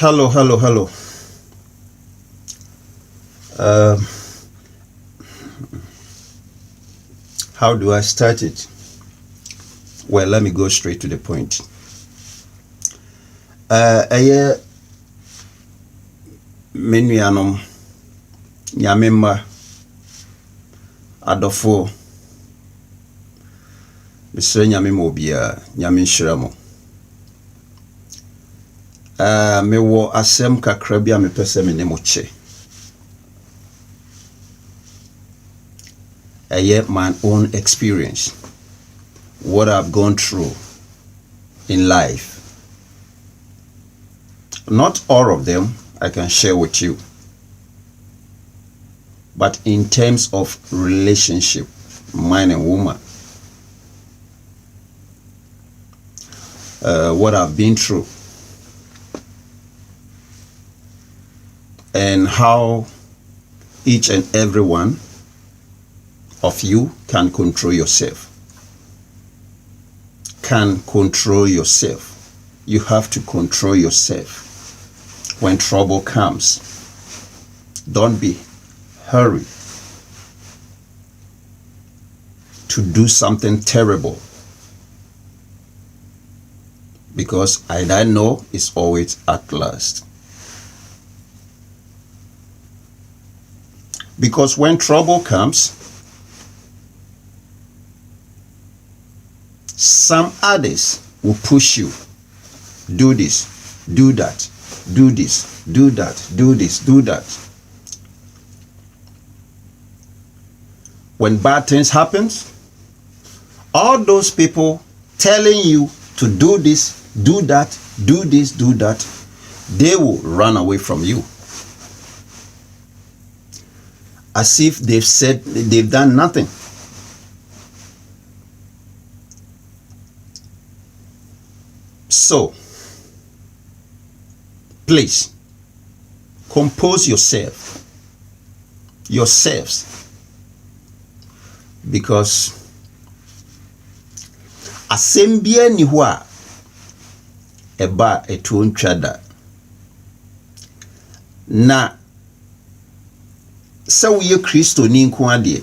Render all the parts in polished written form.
Hello. How do I start it? Well, let me go straight to the point. Menuanom nyamemma adofo mesre nyamemma obia nyame nhyira mo. Mewo asem kakra bia mepese me ne mo che. My own experience, what I've gone through in life. Not all of them I can share with you, but in terms of relationship, man and woman, what I've been through and how each and every one of you can control yourself. You have to control yourself. When trouble comes, don't be hurried to do something terrible, because I don't know it's always at last. Because when trouble comes, some others will push you. Do this, do that, do this, do that, do this, do that. When bad things happen, all those people telling you to do this, do that, do this, do that, they will run away from you. As if they've said they've done nothing. So, please, compose yourselves, because asembia ni hua eba etu ntwada na se wo ye Kristo ni nko ade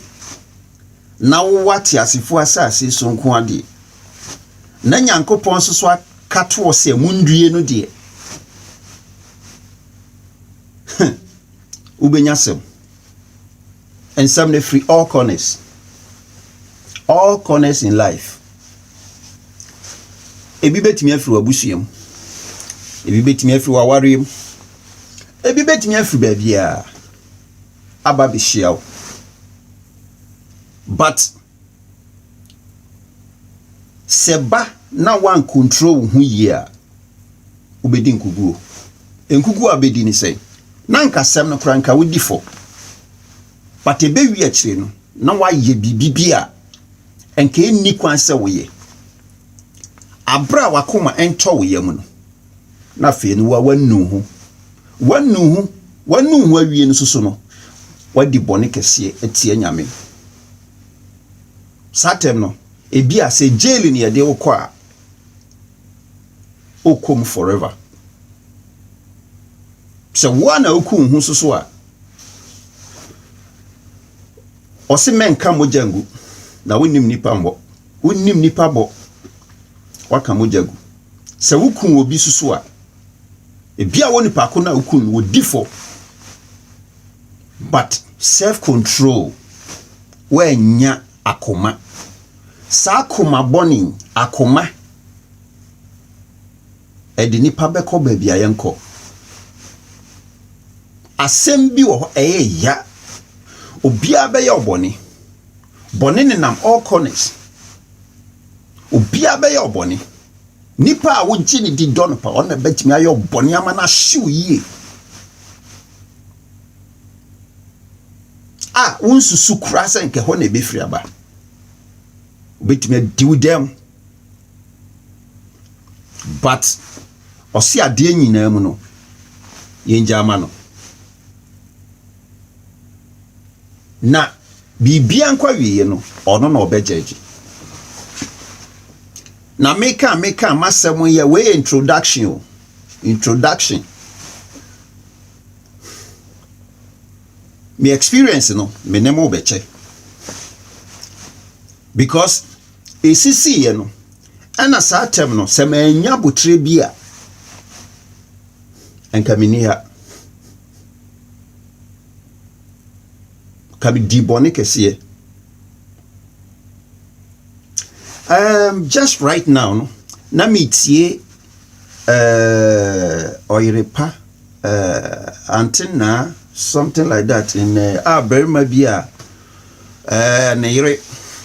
na wo wate asifo asase so nko ade na Nyankopon so kato se mundue no de ubenyasem and some free all corners in life. Ebi betimi afiri wabusuam, ebi betimi afiri wawarem, ebi betimi afiri baabia aba behyiaw. But seba na one control hu yi a ubedi nkuguo. Nkuguo abedi ni say na nkasem no kranka wodi fo. But ebe wi akire no na wa ye bibibi a enka enni kwan se wo ye. Abra wakoma ento wo ye mu no. Na fe no wa wanu hu awie no susu no. Wadi bone kese etie nyame. Satem no ebi a se jail ni ye de wo kwa okom forever. So one okum hu susu a osi menka mojangu na wonim nipa mbo. Wonim nipa bo waka mojagu. Se wukum obi susu a ebia woni pa ko na wukum wo difo. But self control wenya akoma. Sa akoma boni akoma edi nipa beko baabi ayenko. Asem bi wo ya obia be ya oboni ne nam all corners. Obia be ya oboni nipa a wogi ni di don pa on betimi ayo oboni ama na hyew yie. Unsusu kura se nke ho na ebefiri aba. Obetimi diw dem. But osi ade nyina mu no yenja ama no. Na bibia nkwa wiye no ono na obejeje. Na meka masem ye we introduction me experience no me nemo beche because esisi ye no ana saa tem no se ma anya botre bia enka menia ka bi di bone kese just right now no na metie oirepa antenna something like that in Berma Bia Nere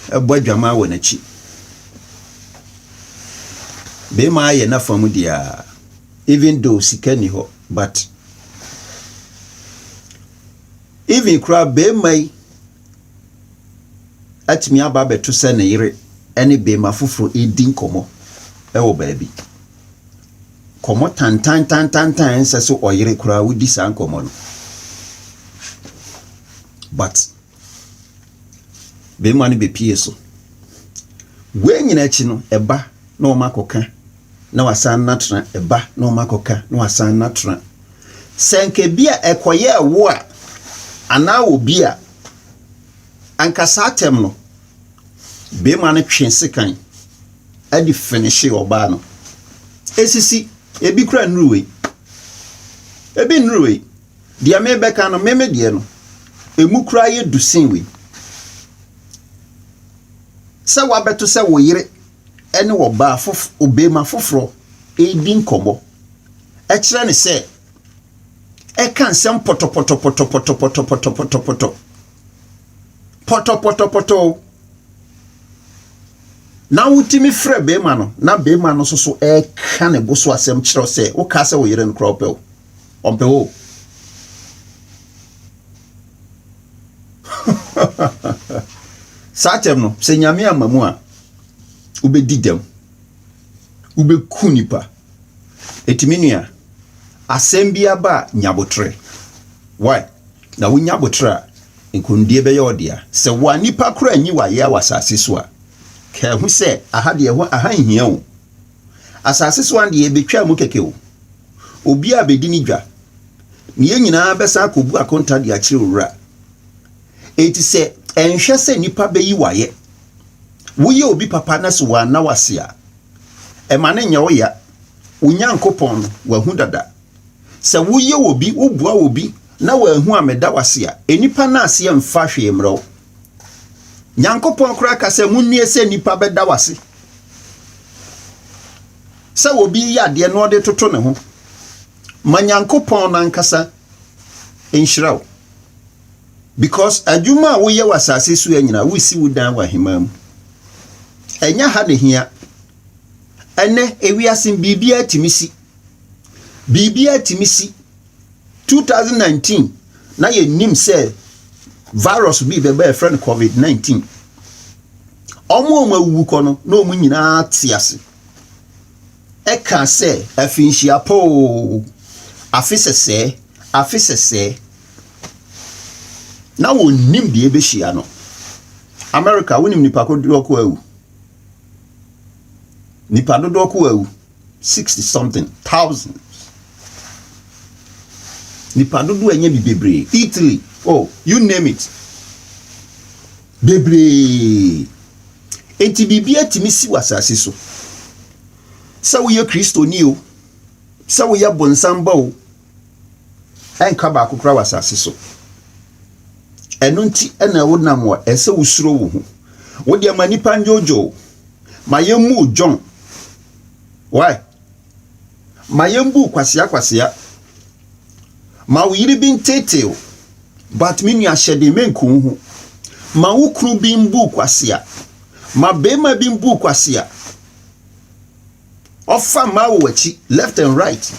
Bojama Wenachi. Be my enough for Mudia, even though Sikeni ho, but even crab be my at me ababe to send any be my fufu eating como. Oh, baby. Como tan so oire kura wudi san como. But be money be pieso. When you know eba no makoka na wasan natra eba no makoka no wasan natra. Senke bia ekoye wo a ana obi a anka satem no be mane twense kan adi finish oba no esisi ebi kura nruwe dia me beka no meme die no emu kura ye dusin we sa wa beto se wo yire ene wo ba fof obema foforo edi nkomo e kire ne se e kan sem poto na wutimi frɛ bema no na bema no so e ka ne bo so asɛm kyerɛ sɛ wo ka sɛ wo yere no kropel ompe wo satem no sɛ nyame amamu a ubedi dem ubeku nipa etiminua asɛm bia ba nyabotre why na wo nyabotre nkondie be yodia sɛ wa nipa kora anyi wa ye wasase so a ka hu sɛ aha de ho aha nhia wo asase so ande betwa mu keke wo obi a bedi ni dwa ne nyina besa akobu akonta de akire owura eti sɛ enhwɛ sɛ nipa beyi waye wo ye obi papa na so wa na wase a e ma ne nya wo ya unyankopon wa hu dada sɛ wo ye obi wo bua obi na wa hu ameda wase a enipa na ase mfa hwe mrɛw nyankopon kora ka sɛ munnie sɛ nipa beda wase sɛ obi ya de no de toto ne ho ma nyankopon na nkasa enhyiraw because adwuma wo ye wasase so anyina wo si wudan wa himam enya ha ne hia ene ewiasin bibia timisi 2019 na ye nim se virus bi be friend covid-19 omo mawu kono na omu nyina tiase e ka se afinhia po afisese na wo nim de ebehia no America wonim nipa ko doko awu nipa doko awu 60 something thousand nipa dodo enye bibebre Italy oh you name it bebre enti bibia timisi wasase so sa wo ye kristoni o sa wo ye bonsamba o enka ba akokra wasase so eno nti ena wo nam wa ese wo suro wo ho wo de manipa njojo mayemu John why mayembu kwasia ma wo yiri bin tete but minu ahyede menku ho ma wo kru bin bu kwasia ma bema bin bu kwasia ofa ma wo wachi left and right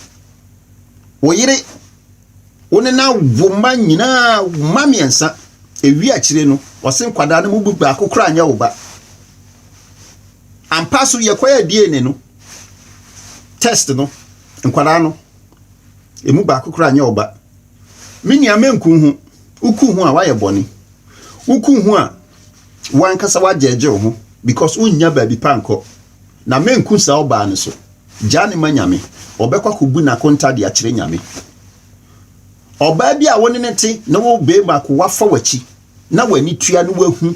wo yiri woni na wo ma nyina ma miensa ewi akire no wosen kwada no mubu ba akokra anya wo ba ampa so ye kwaya DNA no test no nkwada no emu ba akokra anya wo ba mini amenku hu uku hu a waye boni uku hu a wankasa wajeje ho because unya ba bi panko na menku sa oba ne so jani manyame obekwa kubu na konta de akire nyame oba bi a woni ne te na wo be ma ko wafa wachi na wani tua no wahu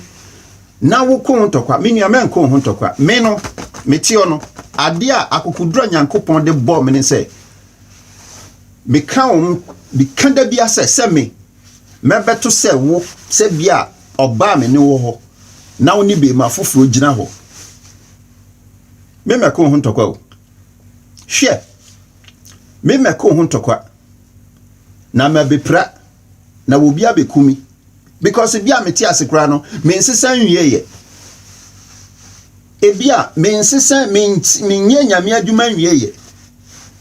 na wo ko ntokwa me nua men ko ho ntokwa me no metio no ade a akokudura Nyankopon de bo me ne se me kan bi kanda bi ase me mebeto se wo se bia oba me ne wo ho na woni be ma foforo gina ho me ko ho ntokwa o hwe me ko ho ntokwa na mabepra na wo bia bekumi because bia meti asekura no me nsesa nwieye ebia me nsesa me nye nyame adwuma nwieye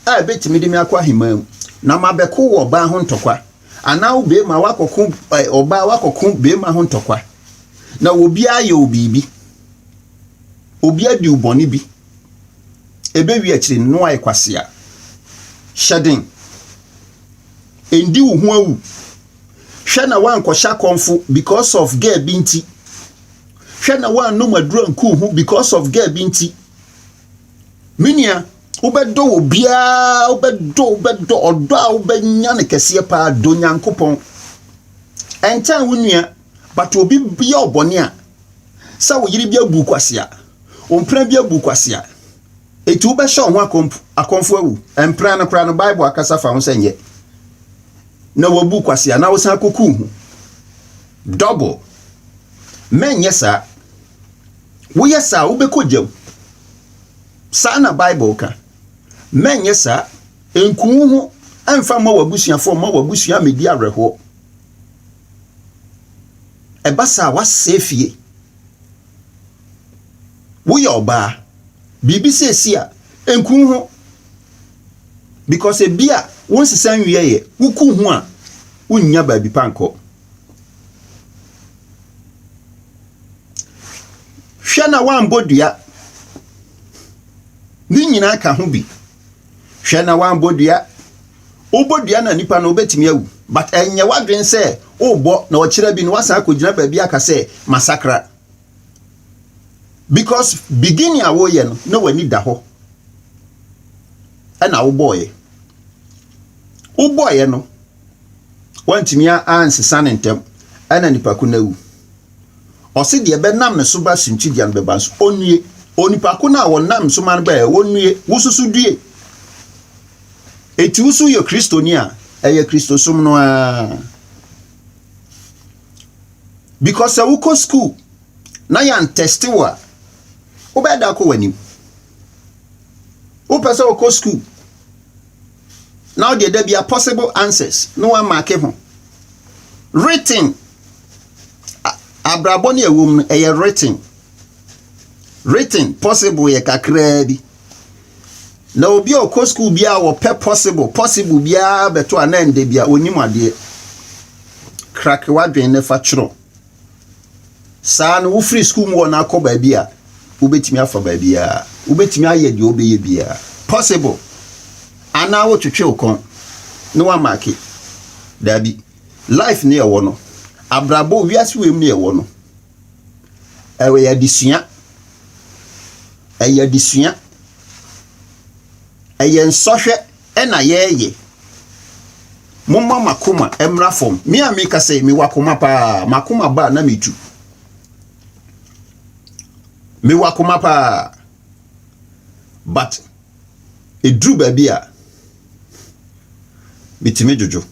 a betimi de me akwa himam na mabeko wo ba ho ntokwa ana wo be ma wakoko oba wakoko be ma ho ntokwa na wo bia ye obibi obi adi uboni bi ebe wi akire no ayi kwase a shading endi wo ho awu hwe na wan kwosha konfu because of girl binti hwe na wan no madura nku hu because of girl binti minia obedo obia obedo odo a obenya ne kese pa do Nyankopon enta wonua but obi bia obone a sa wo yiri bia bu kwase a ompra bia bu kwase a etu be hwe ho akonfu awu empra na kra no Bible akasa fa ho senye na wabu kwase na wo san koku hu double men yesa wo yesa wo be kojam sa na Bible ka men yesa enku hu amfa ma wabusuafo ma wabusua medi areho ebasa wasefie wo ye oba bibi sesi a enku hu because e bia won sesan wieye wuku hu a unnya baabi panko hwe na wan bodua ni nyina ka ho bi hwe na wan bodua obodua na nipa na obetimi awu but enye wadwen se obo na okira bi no wasan akogina baabi aka se massacre because beginning awoye no na wani da ho ana wo boy uboye no wantimi ansesa ne ntem ana nipa ko na wu osi de be nam ne so ba simchi dia be ba so onue onipa ko na wonam so man ba onue wususu due eti wusu yo kristonia eye kristosum no a because we go school na yan testi wa obeda ko wanim o pese o go school now there be a possible answers no one mark him written abraboni ewum eye written possible ye kakra bi na obi o ko school bia wo pe possible bia beto anande bia onim ade crack wadwen ne fa chiro sa no wo free school mo na akọ ba bia ubetimi afa ba bia ubetimi aye de obeye bia possible ana wo twetwe okon no wa market dabi life ne ewo no abrabo wiase wem ne ewo no ewe ya disua eye nsohwe ena yeye mumma makoma emra form mi amika say mi wakoma pa makoma ba na metu mi wakoma pa but edru baby a bitime jojo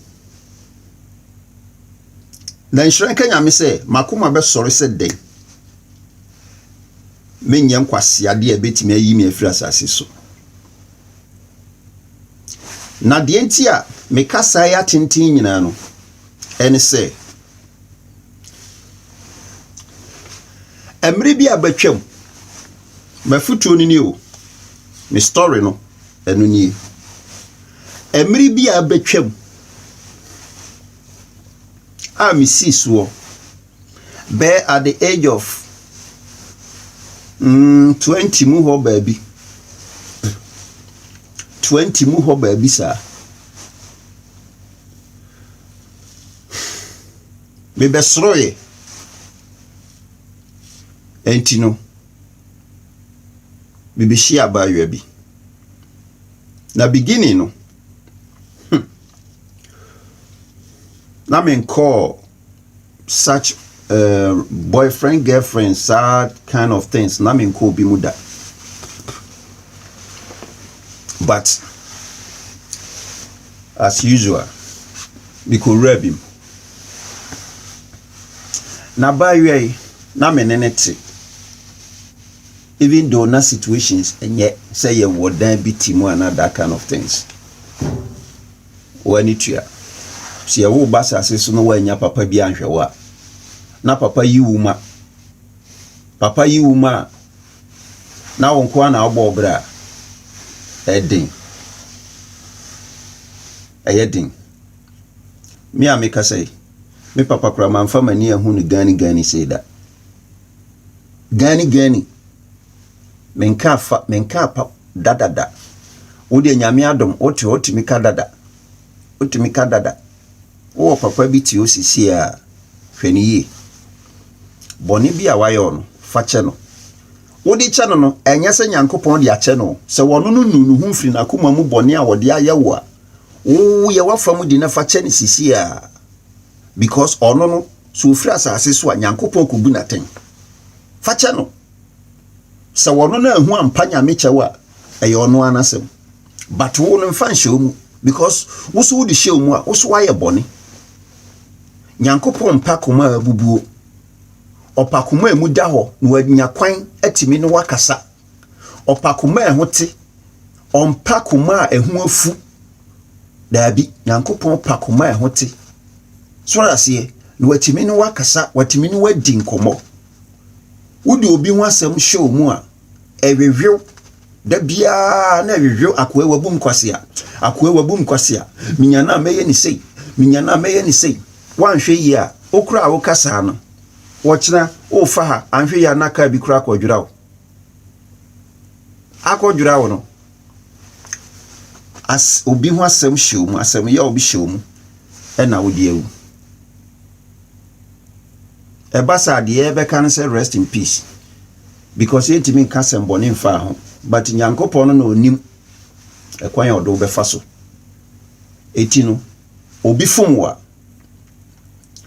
na nshran kanya me say makoma be sori se den menyem kwase ade a betime ayi me afiri asase so na de enti a me kasa ya tintin nyina no ene se emre bi abatwam mafutuo ni o me story no enu ni emre bi abatwam a me sisuo be at the age of 20 mu ho baby 20 mu ho baby sa me besroye entino me be shia ba bi na beginning no na me call such boyfriend, girlfriend, sad kind of things. Na me call bi mu da. But as usual, we could rub him. Na by way, na me nenete. Even though na situations and yet say you would then be timu and that kind of things. When it ya, see a wool bass as no way ya papa be answer. Na papa you ma. Papa you ma. Now on kwana bobra. Edding. Edding. Me a make say. Me papa kraman fama near who gani say that. Gani. Menka pa dada. Odi nyame adom oti mika dada. Oti mika dada. O papa bi ti osisi a hwani ye. Boni bi a waye ono fa che no. Odi che no enye se Nyankopon de ache no. Se wono no nunu hu mfiri na koma mu boni a wode ayewo a. O ye wafa mu di na fa che ni sisi a. Because ono no so ofiri asase so a Nyankopon ko bu na ten. Fa che no. Se wono na hu ampanya mechewa eye ono anasem. But wo no mfa nhye mu because wo so wo di hye mu a wo so waye boni. Nyankopon pa koma abubuo. Opakoma emu da ho na wanya kwan atimi ne wakasa. Opakoma ehote. Ompakoma ehu afu. Dabi Nyankopon pakoma ehote. So rasie na watimi ne wakasa, watimi ne wadi nkomo. Wudi obi ho asem show mu a eweweu da bia na eweweu akoe wabum kwase a minyana meye ni sei wanhwe yi a okura a wokasa no wokyena ofa ha anhwe ya naka bi kura akodwura wo no as obi ho asem show mu asem ya obi show mu na wodi ewu Ebasa de ebe can say rest in peace. Because it mean kasem boni mfa ho. But Nyankopon no onim ekwan ya odo be faso. Eti no obi fomwa.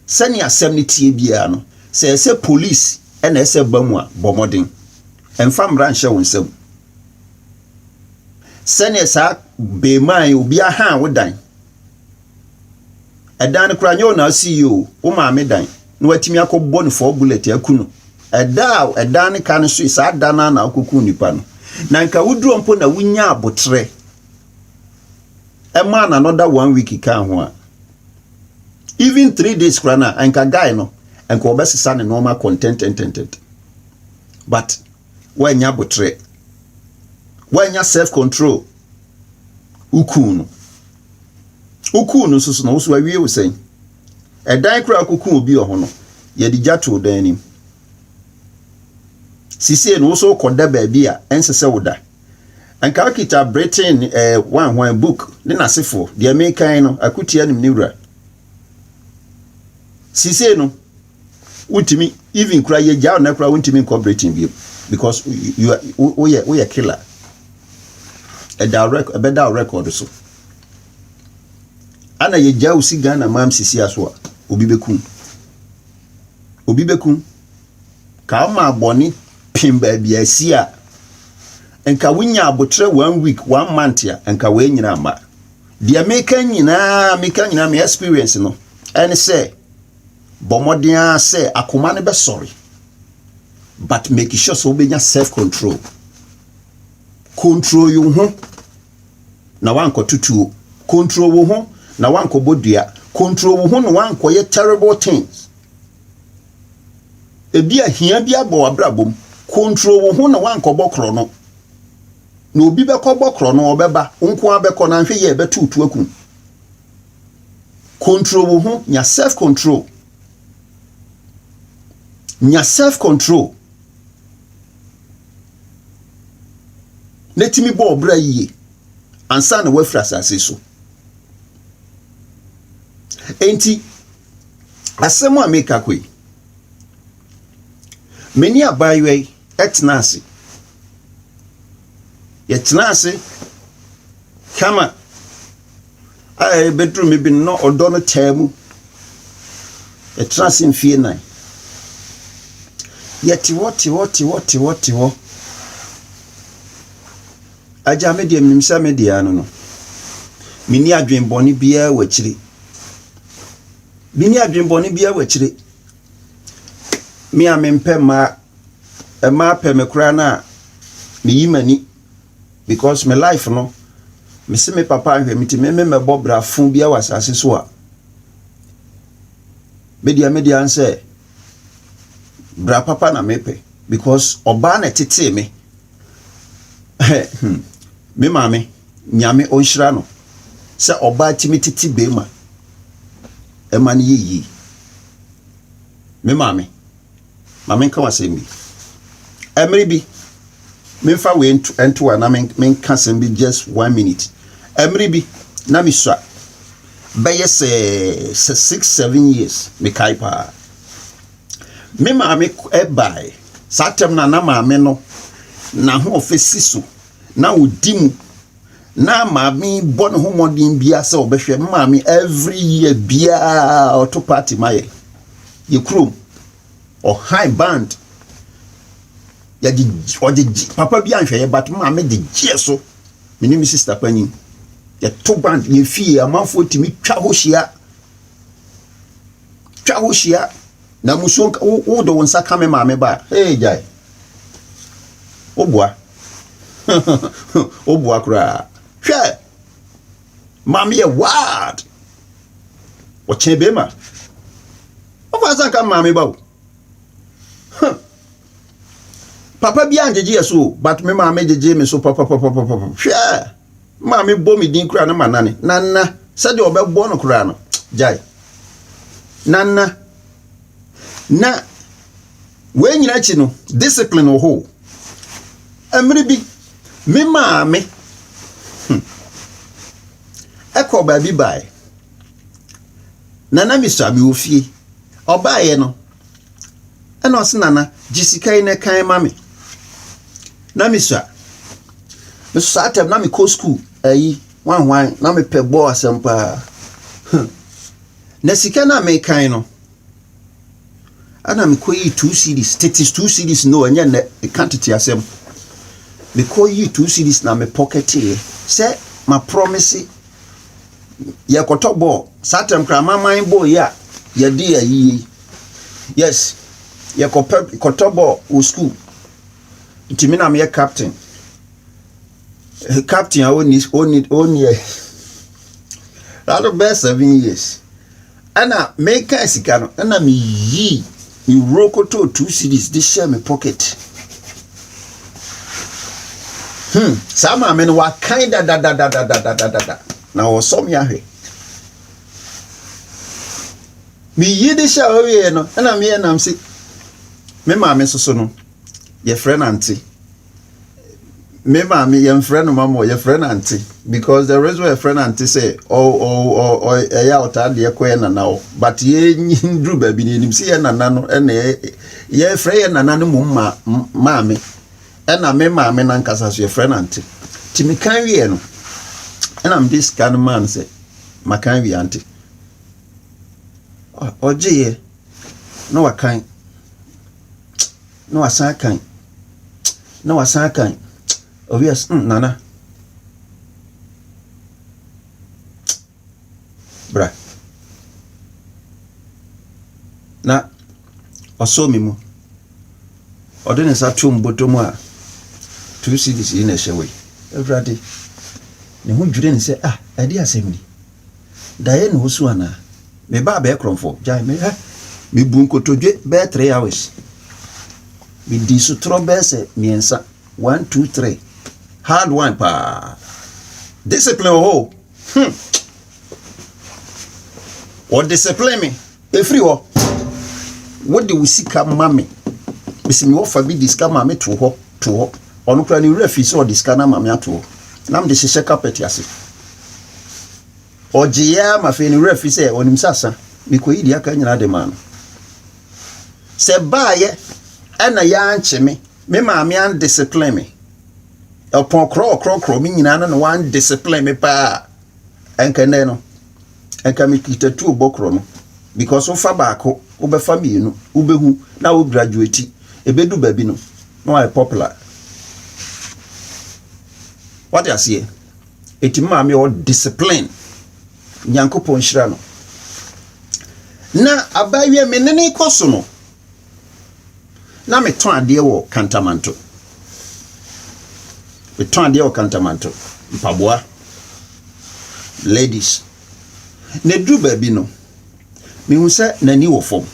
Sani asem ni tie bia no. Se police na ese bamu a bomodin. Emfa mra nhye wonsam. Sani sa be man obi aha wodan. Edan kura nyo na CEO o ma me dan. No watimi akobbo no 4 bullet akunu eda ne kan so isa dana na akoku nipa no na nka wuduro mpo na wunya abotre ema na another 1 week kan ho a even 3 days krana anka guy no enka obesisa ne normal content but wanya abotre wanya self control ukunu susu no so awie wosen edan kura akuku obi ohono ye di jato dan nim sisi no so koda ba bia ensese woda anka kita Britain one book ne nasefo the American no akutia nim niwra sisi no utimi even kura ye jaw na kura untimi cooperating bi because you are killer a direct a better record so ana ye jaw si Ghana mam sisi aso obi bekun ka ma boni pimba bia si a enka wunya abotre 1 week 1 month ya enka we nyina ma dia meka nyina me experience no ene say bomodia say akoma ne be sorry but make sure so obenya self control you ho na wanko tutu control wo ho na wanko bodua control wo ho no wanko ye terrible things ebi ahia bi abo abrabom control wo ho na wanko bokro no na obi beko bokro no obeba nko abeko na nhwe ye betutu akun control wo ho nya self control letimi bo obra yiye ansa na wafra asase so enti asemo ameka kwe meni abaywe etnase yetnase kama bedroom bi no odo no tamu e trust fie nan yeti what aja me de mnimsa me de anu no mini adwenboni bia wachiri mi amempe ma pe me kura na me yimani because my life no me se me papa ahwe me ti me bobra fun bia wasase so a media answer bra papa na mepe because oba na tete me me mame nyame onhira no se oba timi tete be ma e man yi me mame nka wasembi emri bi me fa we ento na me nka sembi just 1 minute emri bi na mi swa beye se 6-7 years me kai pa me mame e bai satem na mame no na ho ofesi so na odimu na mami bon ho modin bia se obehwe mami every year bia auto party maye ye krom or high band ya di papa bia nhwe ye but mami de gie so me ni sister pani ye to band ye fie amanfo timi twa ho hia na muso wo do wonsa kame mami ba hey jai obua obua kura hwe mami ye what chebe ma ofa ka mami ba papa bi anjeje so but me mami jeje me so papa hwe mami bo mi din kura na manane nana se de obebo no kura no jai nana na we nyina chi no discipline wo ho amri bi me mami eko ba bi bai nana mi sabi ofie obaye no ena osinana jisikai ne kan mami na mi sa atem na mi ko school ayi wan na mi pe bo asempa na sika na me kan no ana mi ko yi 2 cedis status 2 cedis no anya na quantity asem me ko yi 2 cedis na me pocket here say my promise ya kotobo satem kra maman bo ya di ayi yes ya kotobo o school ntimi na me captain oni that best 7 years ana make sika no ana me yi mi rokoto 2 cedis this share me pocket sama me no wa kind da na wo som ya hwe mi yi de sha owe no ana me nam si me ma me soso no ye friend auntie me ma me ye friend mama ye friend auntie because the reason why friend auntie say ya otade ye ko na now but ye ndru ba bi ni nim si ye nana no ene ye friend ye nana no ma me ena me ma me nan kasa so ye friend auntie ti me kan wie no and I'm this kind of man say makan wi auntie oje no wakan no wasan kan obvious nana bra na oso mi mu odene sa tum botomu a 2 cedis in a shewe everyday ne ho dwure ne se ade asem ni dae no so ana me ba be kromfo jai me bu nkotodwe be 3 hours me di so tro be se miensa 1 2 3 hard one pa discipline ho o discipline me efri ho what do we seek mama bisi me wo fa bi diska mama to ho onu kra ni refi so diska na mama to nam de hye carpet ase ojiya ma fe ni refi se onim sasa me ko yidi aka nyina de man se baaye ena ya anche me maame an discipline me upon kro me nyina na one discipline me pa enka ne no enka me kita tu bokro no because of fa baako obefa mienu ubehu na wo graduate ebedu baby no no are popular. What you say? Eti maame o discipline nyankopon hira no na abawie menene koso no na meton ade wo kantamanto mpaboa ladies ne du baby no me hu se nani wo fom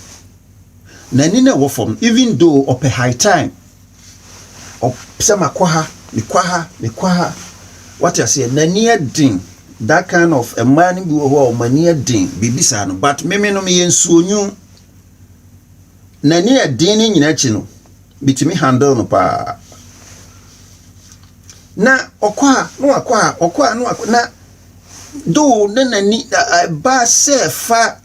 nani na wo fom even though op high time op se makwa ha what you say nani adin that kind of a man bi wo mani adin bibisa no but me no me yensuonyu nani adin ni nyina chi no bitimi handle no pa na okwa na do nani ba se fa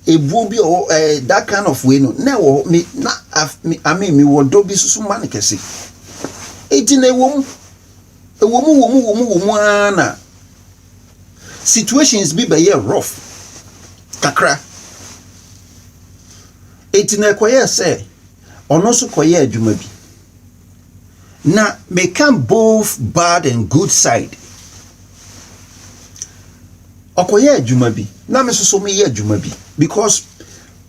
ebu bi o that kind of way no na wo me na me wo do bi susu man kese eti na ewomu ana situations be by rough kakra eti na koye say ono so koye adwuma bi na me can both bad and good side okoye adwuma bi na me so me ye adwuma bi because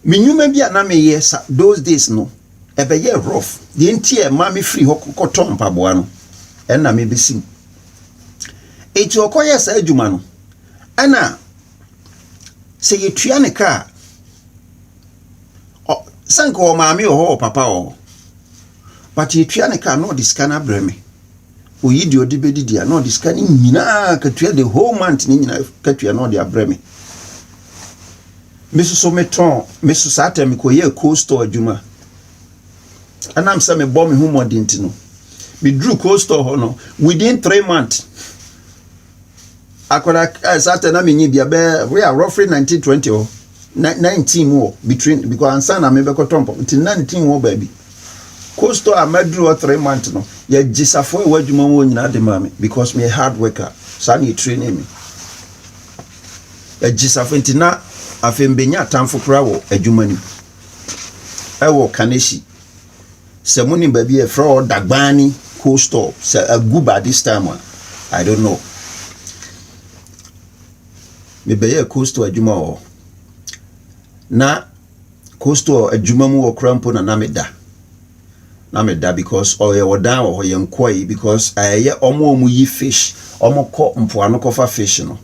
me nyuma bi na me ye those days no e be ye rough the entie ma me free hokoto mpaboa no na me besim eti okoye sa adwuma no ana se yetua ne ka o sanko o maame o papa o but yetua ne ka no diskana breme o yidi odi bedidi a no diskana nyina katua the whole month ni nyina katua no de abreme mesuso meton mesuso atem ko ye cold store adwuma ana msa me bom hu modinti no me drew cold store ho no within 3 months akola Saturday na menyi bia be we are roughly 1920 or 19 more between because ansana me be ko tompo until 19 more baby cold store amadru 3 months no ya gisafo e wadwuma wo nyina de mame because me a hard worker so na training me ya gisafo ntina afembenya tamfo kra wo adwuma ni e wo kaneshi se muni baby e fra dagbani cold store se aguba this time I don't know me beye cold store adwuma o na cold store adwuma mu wo krampo na meda because oye wodan wo ye nkoi because aye omo yi fish omo ko mpoano kofa fish no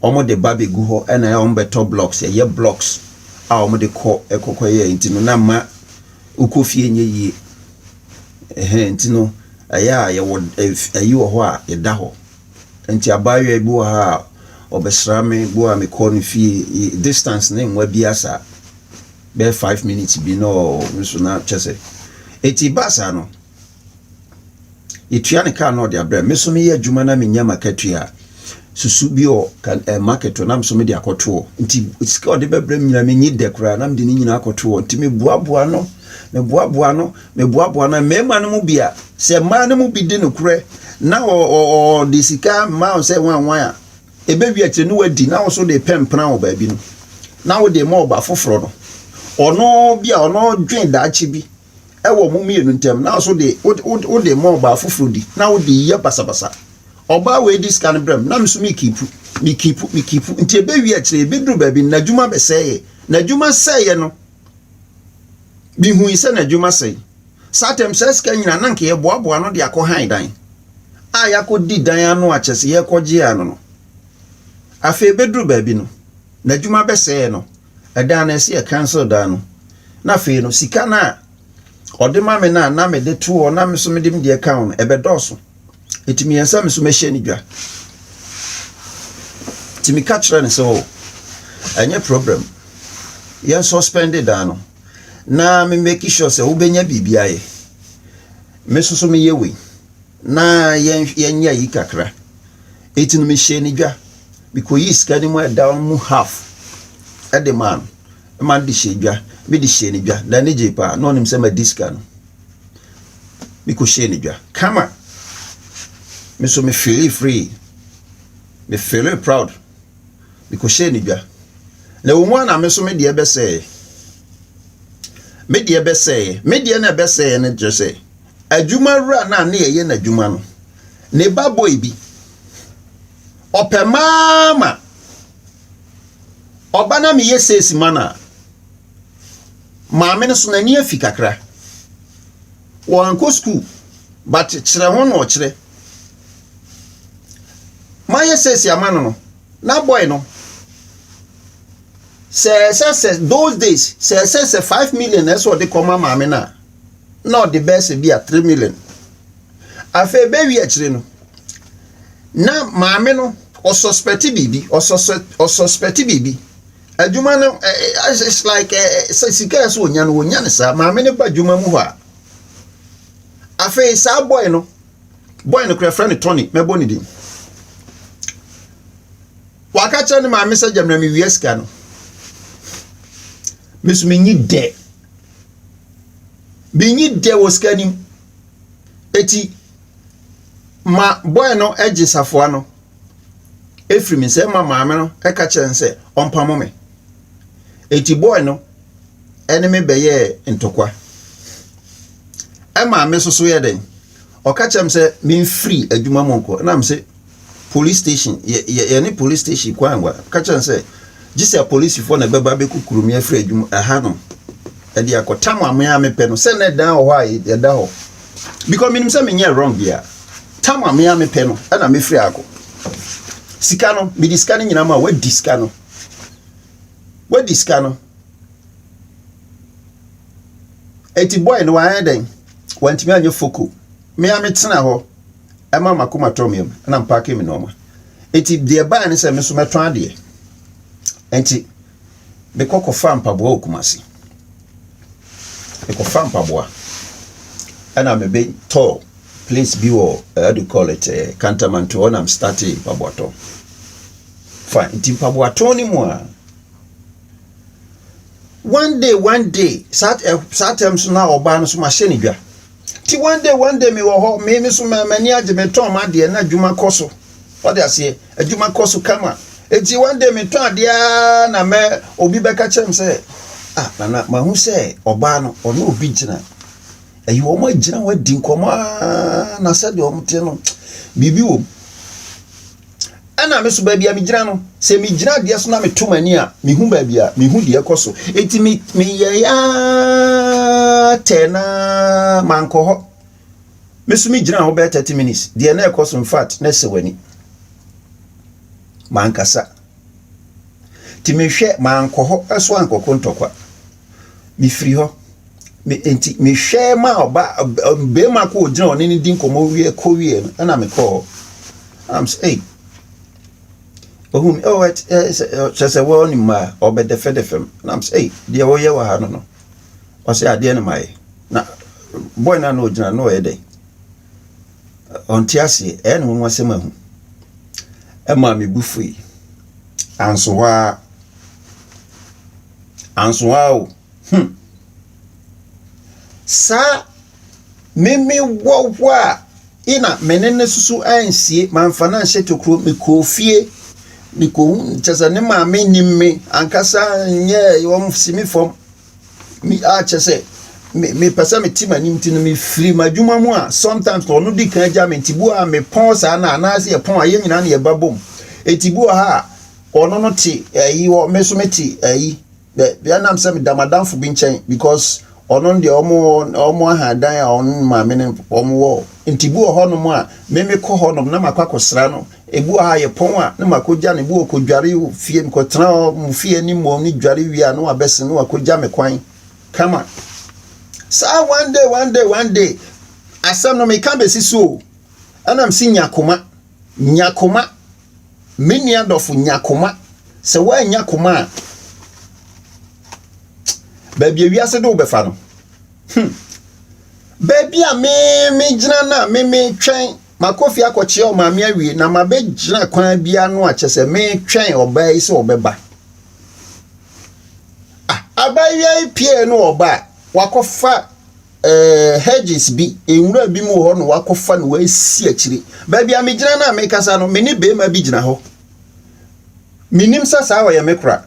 omo de babegu ho na ya omo beto blocks ye blocks a omo de ko ekokoye ntino na ma ukofie nye yi ntino aya ye wo ayi wo ho a ye da ho nti abayo ebu ha obesrame bo a me call ni fie distance na nwa biasa be 5 minutes bi no so na chese eti basa no etua ne ka no de abra me so me ye adwuma na me nyama katua susu bi o kan market na me so me de akoto nti sika de bebra me nyina me nyi dekora na me de ni nyina akoto nti me boaboa no me ma no mu bia se ma no mu bi de no kure na o de sika ma se wan a ebewi akire no wadi na wo so de pempra wo ba bi no na wo de mo ba foforo no ono bia ono dwen da achi bi ewo mu mienu ntem na so de wo de mo ba foforo di na wo de ye basabasa oba we dis kan brem na mso mi kipu nti ebewi akire ebedru ba bi na djuma beseye na djuma seye no bi hu ise na djuma seye satem seska nyina na nke ye boaboa no de akohan dan a yakodi dan anu achese ye koje anu no afi bedru baby no na djuma beseye no eda na ese cancel da no na afi no sika na odema me na me de to na me so me dim de account ebedoso etimi yansa me so me hye ni dwa timi catch ne so enye problem yen suspended da no na me make sure say ubenya bibia ye me so me yewe na yen ya yi kakra etinu me hye ni dwa because is can mo down mu half at the man di hye me di hye ni dwa na ne jepa no nim say ma disca no because hye ni dwa kama me so me feel free me feel proud because hye ni dwa na wo mu na me so me de ebe say media be say media na be say ne je say adwuma wura na na ye na adwuma no ne ba boy bi opemama obana me yesesi mana maame no so na ni afikakra wo anko school but kire ho no kire ma yesesi amano no na boy no say those days say 5 million that's what they come maame na not the best be at 3 million afa be wi akire no na maame no o suspect bibi adwuma no it's like sika so onya no sa maame ne ba adwuma mu ha afa sa boy no kra friend Tony mebo ni din waka cha ne maame sa jamna mi wieska no mismenyi de binyi de woskanim eti ma boy no eji safoa no efri mi se ma maame no eka chense ompamo me eti boy no enemy beye ntokwa e maame soso ye den o ka chem se mi free adwuma monko na am se police station ye ni police station kwa ngwa ka chense jise police fo na beba be kukuru mi afri adwuma aha no e dia kotam amya me pe no se na dan ho a ye da ho because minim se me nye wrong bia tam amya me pe no na me free ako sika no mi diska no nyina ma wa diska no eti boy no wa den wantimi anye foko me ametena ho ema makoma tomiem na mpake me no ma eti de ba ne se me so meton ade enti be kokko fampa bo okumasi e ko fampa bo ana me be to please be what do call it cantamanto when I'm starting paboato fine enti paboato ni mo one day satem so na oba no so machine dwa ti one day me wo ho me so mani age me ton ma de na adwuma koso what dey say adwuma koso kama enti one day me ton ade na me obi beka chem say na ma hu say oba no ono obi gina ayi wo ma gina wa di nkoma na se de omte no bibi wo ana me so ba bia me gina no se me gina de so na me to mani a me hu ba bia me hu de ekoso enti me ye ya tena manko ho me so me gina ho be 30 minutes de na ekoso in fact na se wani mankasa ti me hwe manko ho eso ankoko ntokwa mi free ho me enti me hwe ma oba be ma ko gina oni ni din komo wie ko wie na me call am say what say won ma obe defem na am say de wo ye wa ha no o say ade na mai na boy na no gina no e dey ontiase e no mo asema hu e ma me bufui ansowa o sa meme wowa ina menene susu ansie manfana nhye tokro me kofie ni ko chasa ne ma me nimme ankasa nye wo simi fom mi a chese me pesa me timani mti no me free madwuma mu a sometimes no di kan ja me tibu a me pon sa na anase e pon aye nyina na ye babom etibu ha ono no ti yi wo me so meti yi bia nam se me damadamfo bi nchen because ono de omo ha dan a ono ma me ne omo wo ntibu ho no mu a me ko ho no na makwakosra no ebu ha ye pon a na makogya ne bu okodware fie ko tena mu fie ni mo ni dware wi a no abese no akogya me kwan kama sa one day asam no me kan besi so anam si nyakoma mini adofu nyakoma se wa nyakoma baby wiase do be fa no baby a me gina na me twen makofi akoche o ma me awie na ma be gina kwan bia no a chese me twen oba ise obeba abaye pie no oba wakofa hedges bi enwura bi mu ho no wakofa no wasi akire baby a me gina na me kasa no me ni be ma bi gina ho minim sa wa ya mekra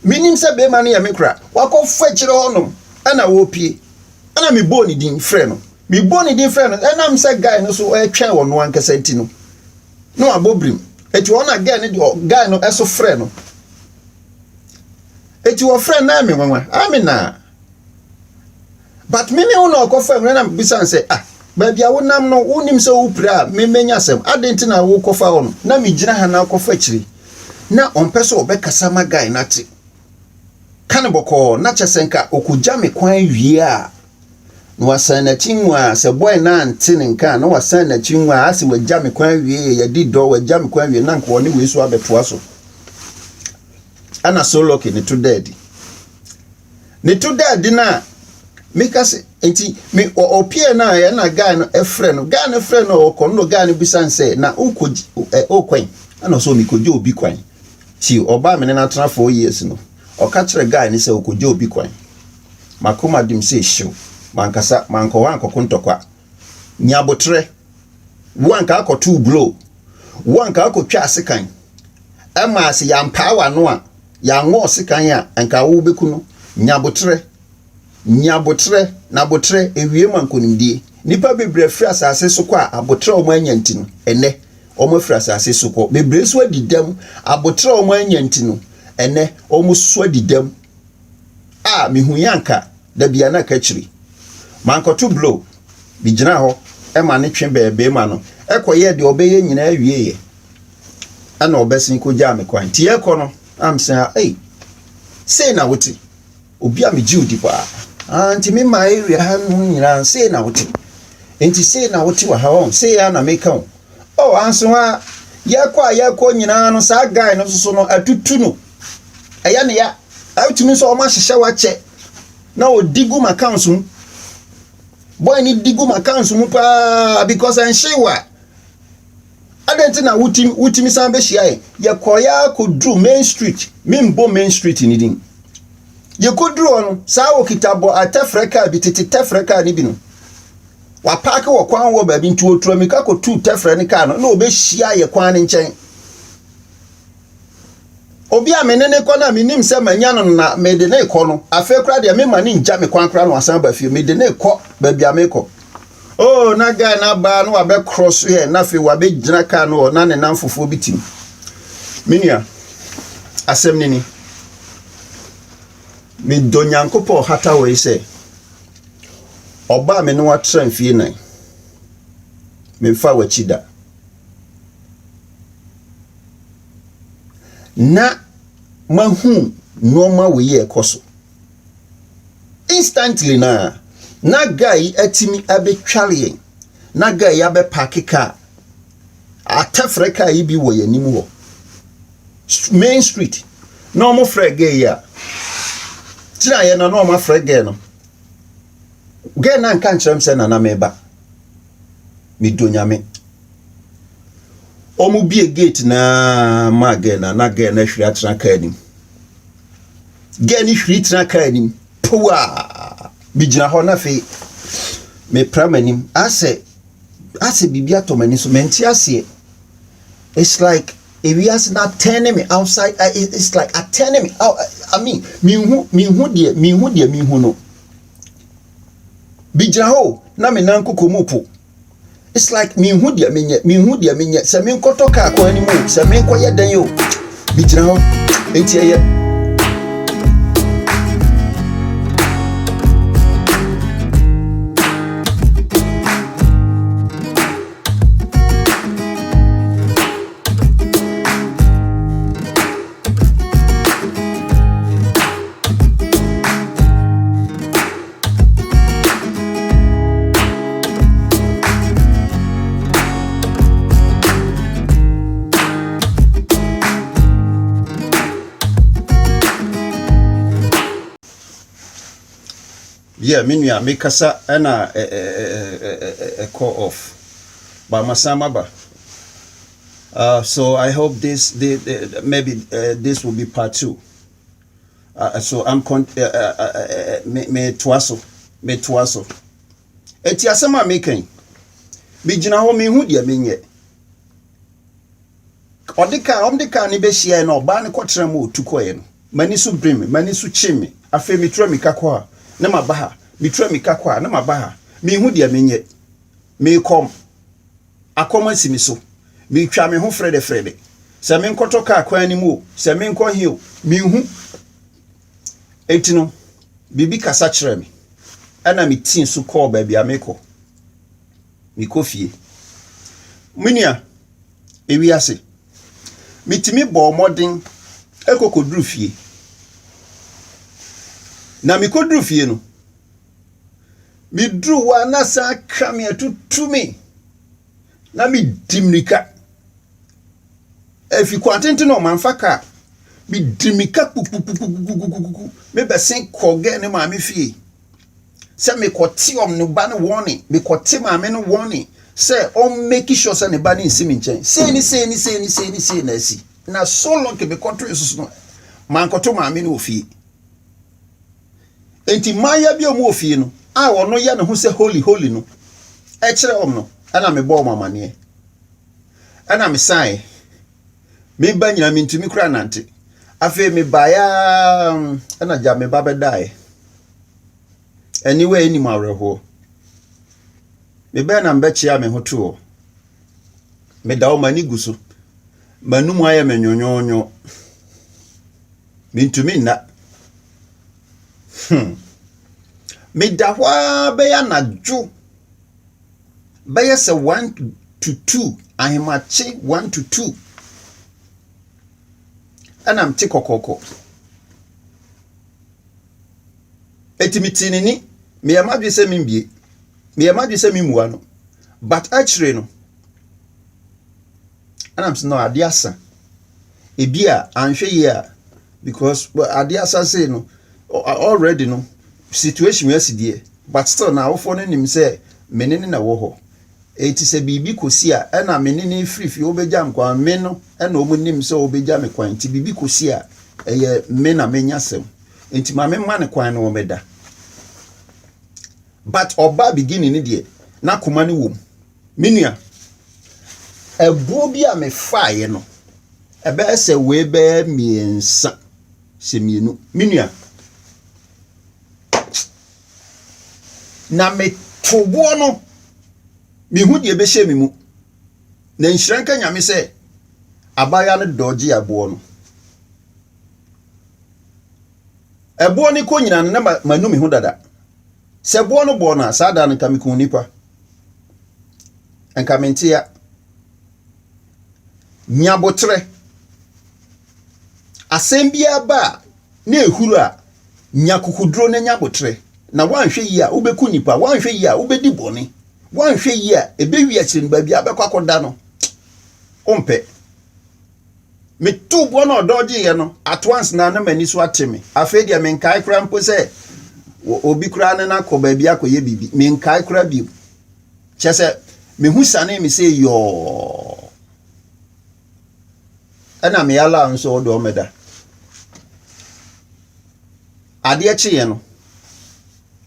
Minim se be man ya mekra. Wako fetchire honom. Ana wopie. Ana mi boni din frɛ no. Mi boni din frɛ no. Ana am se guy no so e twa wo no ankasa nti no. No abobrim. Eti wona guy ne guy no eso frɛ no. Eti wo frɛ na me nwanwa. Amina. But me una okofa me na bisan say ba bia wonam no wonim se wo pra me menya asem adenti na wo kofa ho na me gina ha na kofa kiri na onpe so obekasa ma guy na te kan boko na chesenka okugya me kwan wie a no wasan na chinwa se boy na ante ne nka na wasan na chinwa ase wagya me kwan wie ya di do wagya me kwan wie na nko ne we so abetoa so ana so lucky ne to daddy na Mikase enti me opie na ya na guy no efre no okọ no guy no bisan say na ukoji okwan ana so mi koji obi kwan ti oba me na tena 4 years no oka kire guy ni say okoji obi kwan makoma dim say show mankasa manko wan kokko ntokwa nyabotre wanka akotu blow wanka akotwa asekan ema ase ya mpawa no a ya ngo sekan a anka wo beku no nyabotre na botre ewie mankonimdie nipa bebre fri asase so kwa abotre o manya ntino ene o mo fri asase so kwa bebre so adidam abotre o manya ntino ene o mo so adidam mihu yanka da bia na ka kiri mankoto blow bi gina ho e ma ne twe bebe ma no ekoye de obeye nyina awie ye ana obesin ko gya me kwan tie ko no am say say na wuti obi a me jiudi pa anti me my area ha no nyina say na wuti enti say na wuti wa ha on say ya na make on anso ha yakwa nyina no sa guy no so no atutu no eya ne ya awtumi so o ma hyehyɛ wa che na o digu makanso boy ni digu makanso mu pa because an shewa adenti na wuti mi san be hia yakoya ko dru main street mimbo main street ni din ye kodru no sa wo kitabo atafreka bi tete tafreka ni bi no wa park wo kwan wo ba bi ntu otro mi ka ko tu tafre ni ka no na obehia ye kwan ni nchen obi amenene ko na minim se manya no na mede na iko no afa kra de me mani nja me kwan kra no asan ba fie mede na iko ba bia me iko na guy na ba no wa be cross here na fe wa be gina ka no na ne nan fofo bitim minia asem nini mi donyankopo hata we se oba me no watra mfie nan me fa wachida na mahu normal we ye koso instantly na guy atimi abetwale na guy abe parkika atafreka yi bi wo yanim ho main street no mo frege ya tira ye no ma frege no ge na nka nkyerem se na meba mi donyame omu bie gate na mage na ge na hwiri atra ka anim ge ni hwiri atra ka anim powa bi gina ho na fe me pramanim ase bibia to mani so menti ase it's like if we are not turning me outside it's like a turning me out I mean me hu no bi gina ho na me nan kokomupo it's like me hu dia menye se me nkoto ka kwa ani mu se me nkoye dan yo bi gina ho enti eye yeah, minua make kasa na a call off by Masamaba. So I hope maybe this will be part 2. So I'm me twaso. Eti asema making. Me gina ho me hu dia menye. Odika ni be hia na oba ne kotrem otukoye no. mani so brim mani so chime afa mi tura mi kakwa na mabaha mi tura mi kakwa na mabaha mi hu dia menye mi kom akoma simi so mi twa me ho frede se me nkoto ka kwan ni mu se me nko hiu mi hu etino bibi kasa kire mi ana mi tin so call ba bia meko mi kofie munia ewi ase mitimi bo modern ekokodru fie na mi kodru fie no mi dru wa na sa kame atutumi na mi dimrika efi kwantente no manfaka mi dimrika pupupupupupupu me besen koge ne ma me fie se me kwoti om no ba ne warning me kwoti ma me no warning se on make sure se ne ba ne nsimi nchen se ni na si na so long ke be kwotro so no man kwoto ma me no ofie enti maya bi omo ofie no a wono ya ne ho se holy no e kire om no ana me bo mama ne ana me sai me ba nyina me ntumi kura nante afi me ba ya ana ja me ba be dai anyway ni mareho me be na mbe chia me hoto me dawo mani guso manum aye me nyonyonyo me ntumi na me dahwa be ya na ju be ya se 1 to 2 ahemachi 1 to 2 ana mti kokoko etimitini me amadwe se mimbie me amadwe se mimuwa no but actually no ana mti no adiasa ebia anhwe ye because adiasa say no already no situation we asidie but still na wofo no nim say menene na wo ho eti se bibi kosi a na menene free obeja nkwa me no na omunim se obeja me kwan ti bibi kosi a eye me na menya sem enti ma me ma ne kwan no omeda but oba beginning ni de na koma ne wom menua ebuo bi a me faaye no ebe se we be miensa se mienu menua na me tobo no mi hu de be hye mi mu na nhyiranka nyame se abaya no doji abo no ebo ni ko nyina na manu mi hu dada se bo no bo na sada no kamikun nipa enka mentia nyabotre asembia ba na ehuru a nyakukudro na nyabotre na wanhwe yi a ubeku nipa wanhwe yi a ubedi boni wanhwe yi a ebewi akire ba bia bekwakoda no ompe me tu bo no doji ye no at once na mani so ateme afedia me nkai kra mpo se obi kra ne na ko ba bia koye bibi me nkai kra bi chese me hu sane me se yo ana me yala nso do meda ade achi ye no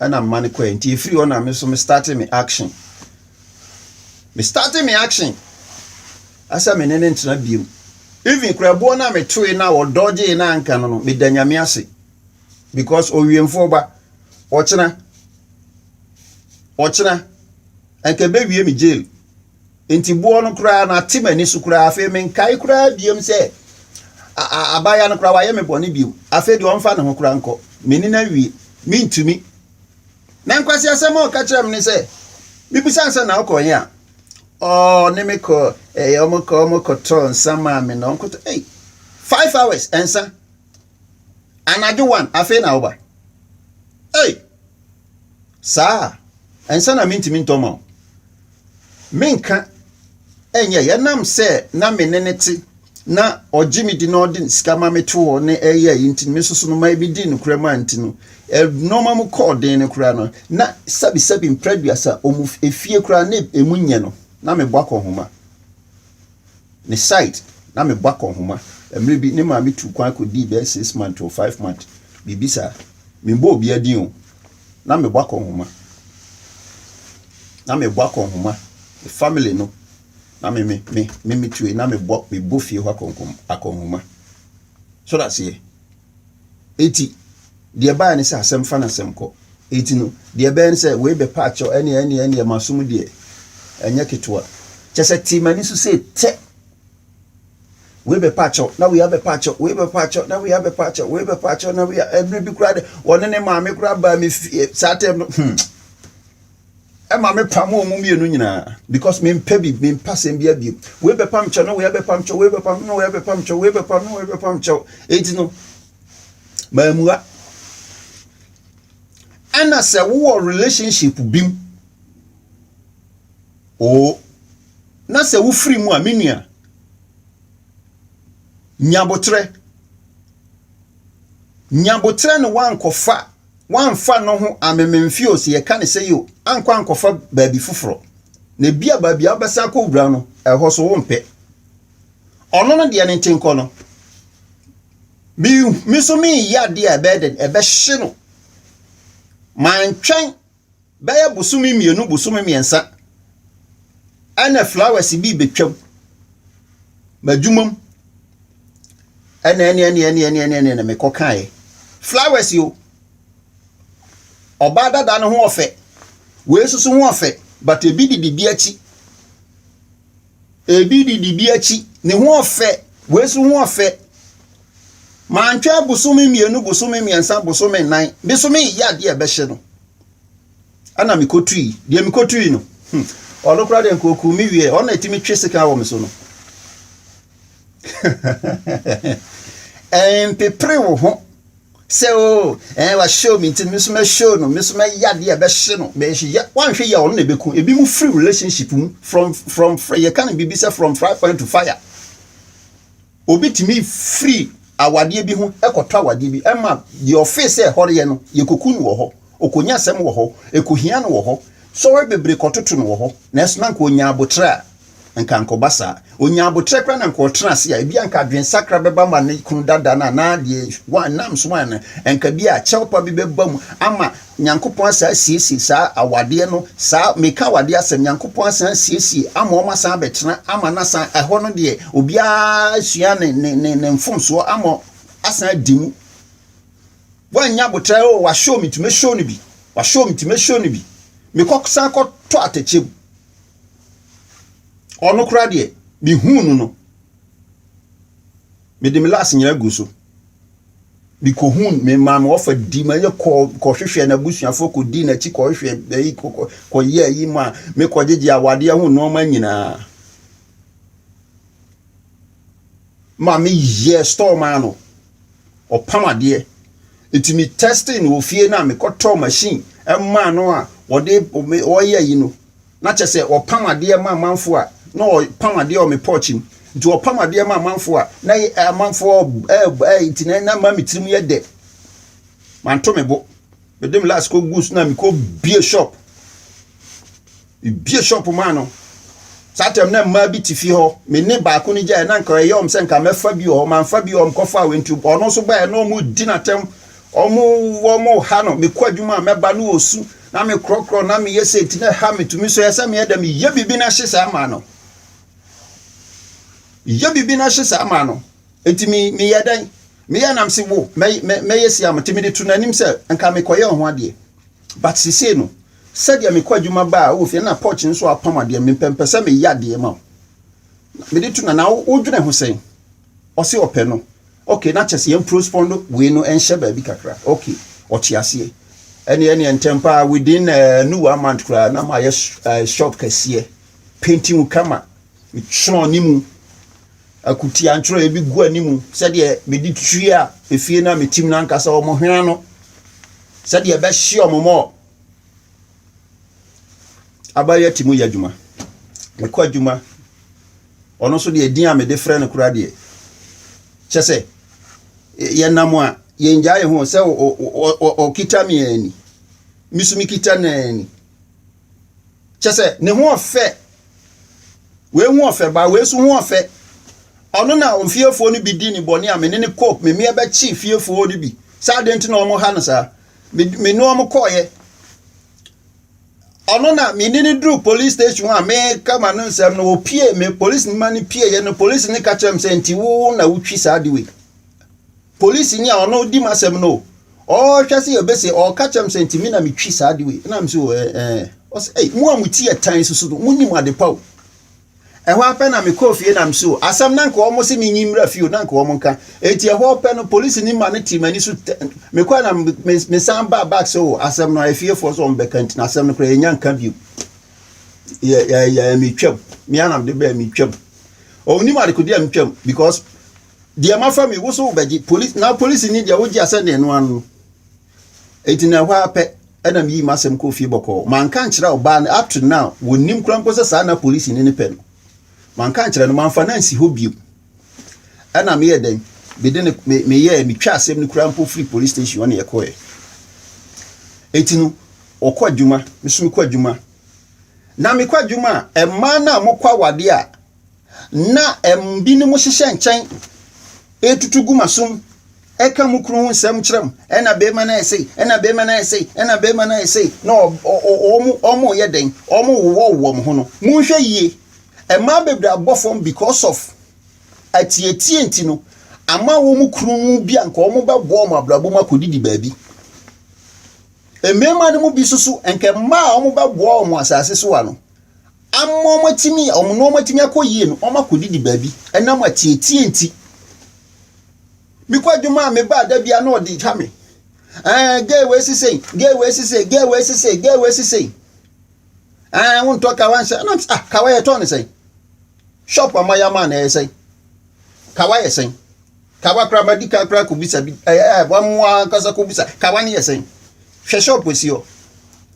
ana mane kwa nti free ona me so me start me action asa me nene ntina biom even krabo na me toy na wo dodge na anka no me danyame ase because owiemfo ba ochena anka be wie me jail enti bo no kra na timani su kra afa me nkai kra biom se abaya no kra wa ye me boni biom afa de onfa ne ho kra nko me ni na wie me ntumi na nkwasi asemo ka kira me ni se mi bisansa na okoye a ne me ko omoko ton sama me no nko 5 hours ensa anadu one afa na oba sa ensa na minti mintomo minka enye ye nam se na meneneti na ojimi di no din skama meto ne eye yinti me soso no mai bi di no krama anti no normal mu call den ne kura no na sabi impreduasa omu efie kura ne emunye no na me bwako homa ne site na me bwako homa emre bi ne ma me tu kwan ko di be 6 months or 5 months bibisa me bo obi adin o na me bwako homa the family no na me tu na me bo fie ho akonhoma so that's it eti de ba ne sɛ asɛm fa na asɛm kɔ eti no de ba ne sɛ we be patcho ɛne masum de ɛnyɛ ketwa kyɛ sɛ timani so sɛ te we be patcho na we have a patcho we be patcho na we have a patcho we be patcho na we every bi kura de one ne maame kura ba me satem no e maame pam o mu mienu nyina because me mpa bi me mpa sem bia bi we be pam cho na we have a pam cho we be pam no we have a pam cho we be pam no we be pam cho eti no maamua ana se wo relationship bim o na se wo free mu a menua nyabotre no wanfa no ho amememfio se ye ka ne se yo ankofa baabi foforo na bia baabi abesa ko wura no ɛhɔ so wo mpɛ ɔno no de ne ntenko no mi so mi ya de abɛden ɛbɛhye no mantwɛn bɛyɛ busumi mienu busumi miensa ana flowers bi betwam madwumam ene me kokae flowers yo oba dada no ho ofe we susu ho ofe but ebi didi achi ne ho ofe we su ho ofe mantwa busumi mienu busumi miensa busumi nan bisumi ya de ebe hye no ana me kotui de me kotui no olokra de nkoku mi wie ona etimi twesika wo me so no pepre wo ho se o wa show me nti miso me show no miso me yade e be hye no me hye ya wan hwe ya ono na beku ebi mu free relationship mu from you can be say from fry point to fire obi timi free awade bi ho ekoto awade bi ema the office e hore no ye kokunu wo ho okonya asem wo ho ekohia no wo ho so we bebre kototo no wo ho na esna nka onya abotra nka nkobasa onya abotre kra na nkotra ase a ebi anka adwen sakra beba ma ne kunu dada na de wan nam so wan enka bi a chewpa bi beba mu ama nyankopon asa siesie sa awade no sa meka awade asem nyankopon asa siesie ama o ma sa betena ama na sa eho no de obi a sua ne mfomso ama asa dimu wan nya abotre o wa show me to me show no bi wa show me to me show no bi me koksa ko to atachegu ono kura de bi hunu no me de me last nyira guso bi ko hun me ma me ofa di ma ye ko hwehwe na busuafo ko di na chi ko hwehwe yi ko ye yi ma me ko jeje awade hu no ma nyina ma me ye store ma no opamade etimi testing wo fie na me ko to machine e ma no a wode o ye yi no na chese opamade ma manfo a no pamade o me pochim nti opamade ma manfo a na manfo itina na ma mitrim ye de manto me bo be dem last ko goose na me ko bie shop ma no satem na ma bi tifi ho me ne ba ko ni ja na nka ye om se nka mefa bi ho manfa bi om kofa wentu ono so ba no mu dinatem omo ha no me ko adwuma me ba no osu na me krokro na me yese tina ha me tumi so yesa me yeda me ye bibi na hye sa ma no ye bibi na hye sa ma no enti me yedan me ya nam se wo me yesi am timi de tunanim se nka me koye ho ade but sise no sadia me kwa dwuma ba wo fi na porch nso apamade me pempese me yade ma me de tuna na wo dwene ho sen o se ope no okay na chese yem prospondo we no enhye ba bi kakra okay o ti ase any temper within new month kra na ma shop kasiye painting kama me tro nimu akuti antro e bi gu animu sede me di twia efie na me tim na nkasa o mo hwena no sede be hye o mo abaya timu ya djuma me kwa djuma ono so de din a me de frɛ no kra de chese ye namo a ye njaye ho se o kita mi ani misumi kita na ani chese ne ho ofe we ho ofe ba we su ho ofe ono na onfiefo no bi di ni boni a me ne cope me me ba chi fiefo no bi sa dent na omo ha no sa me no omo koye ono na me ne dru police station a me kama no nsem no opie me police ni mani pie ye no police ni ka chem se nti wo na wutwi sa de we police ni a ono di masem no o hwese ye bese o ka chem sentimi na metwi saa de we na me so o say mu amuti etan susu do munni mu ade paw ehwo ape na me kofie na me so asem na nka o mo se me nyimra fio na nka o mo nka eti ehwo ape no police ni ma ne timani so me kwa na me san back so asem no afie for so mbekant na asem no kra enya nka bio ya me twam me anam de be me twam o ni ma de kodi am twam because the ma family wo so be police na police ni dia wo gi asende no anu eti na hwa ape enam yi masem kofie boko man kan kira oba up to now wonim krampo se sa na police ni ne pe no man kan kira no man finance ho bio enam ye den be de me ye me twa asem ni krampo free police station one ye ko e eti no okwa djuma mesumi kwa djuma na me kwa djuma e ma na mokwa wade a na bi ni mo hihye nchen etutugu masum eka mukru hu nsem kyerem ena be ma na esei ena be ma na esei ena be ma na esei no omo ye den omo wo ho no munhwe yie e ma bebre abofom because of atietie ntino ama wo mukru mu bia nka omo bebo omo abrabo makodidi baabi emema ne mu bi susu enke ma omo bebo omo asase so ano amma matimi omo no matimi akoyie no omo akodidi baabi enam atietie nti mikwa djuma me ba da bia no di chame gay we sisei won to ka wan say ka wa ye to ne say shop amaya man e say ka wa ye say ka wa kra madika kra ku bisa bi wa mu kasa ku bisa ka wa ne ye say hwe shop we si o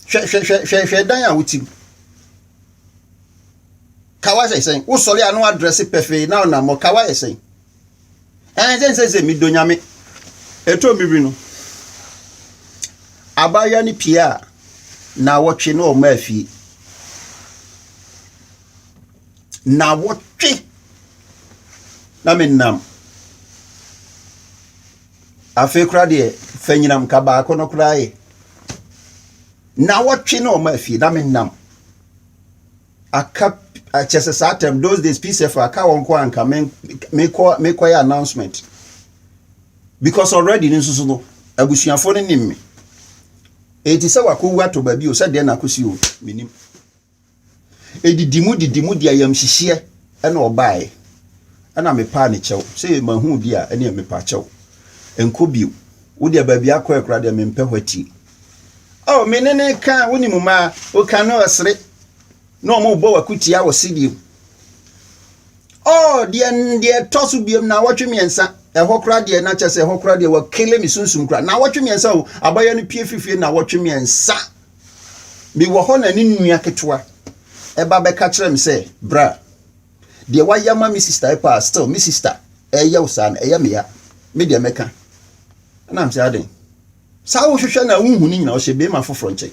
hwe dan ya wuti ka wa say wo sori anu address perfect na na mo ka wa ye say say mi donyame eto mi no abaya ni pia na wotwe no ma afie na wotwe na menam afi kra de fanyinam ka ba ko no kra ye na wotwe no ma afie na menam aka chese satem those days pcf aka won ko anka me ko ya announcement because already ni susu no abusuafo ne nim me eti se wakowu ato ba bi o se de na akosi o minim didimu dia yam hihie ena obae ena me pa ne chew se mahu dia ena me pa chew enko bio wo dia ba bi akọ ekra de me mpe hwati oh menene ka woni mu ma o ka no asre no mo bo wakutia wo sidio oh die tosu biem na watwe miensa ehokra de na chese ehokra de wa kele mi sunsum kra na watwe miensa o abaya no pie fifie na watwe miensa mi wo ho na ni nua ketwa eba be ka kire mi se bra de wa yama mi sister pa still mi sister eya usan eya me ya me de meka na am say aden sa wo hwehwe na unhu ni nyina o hye be ma foforo nche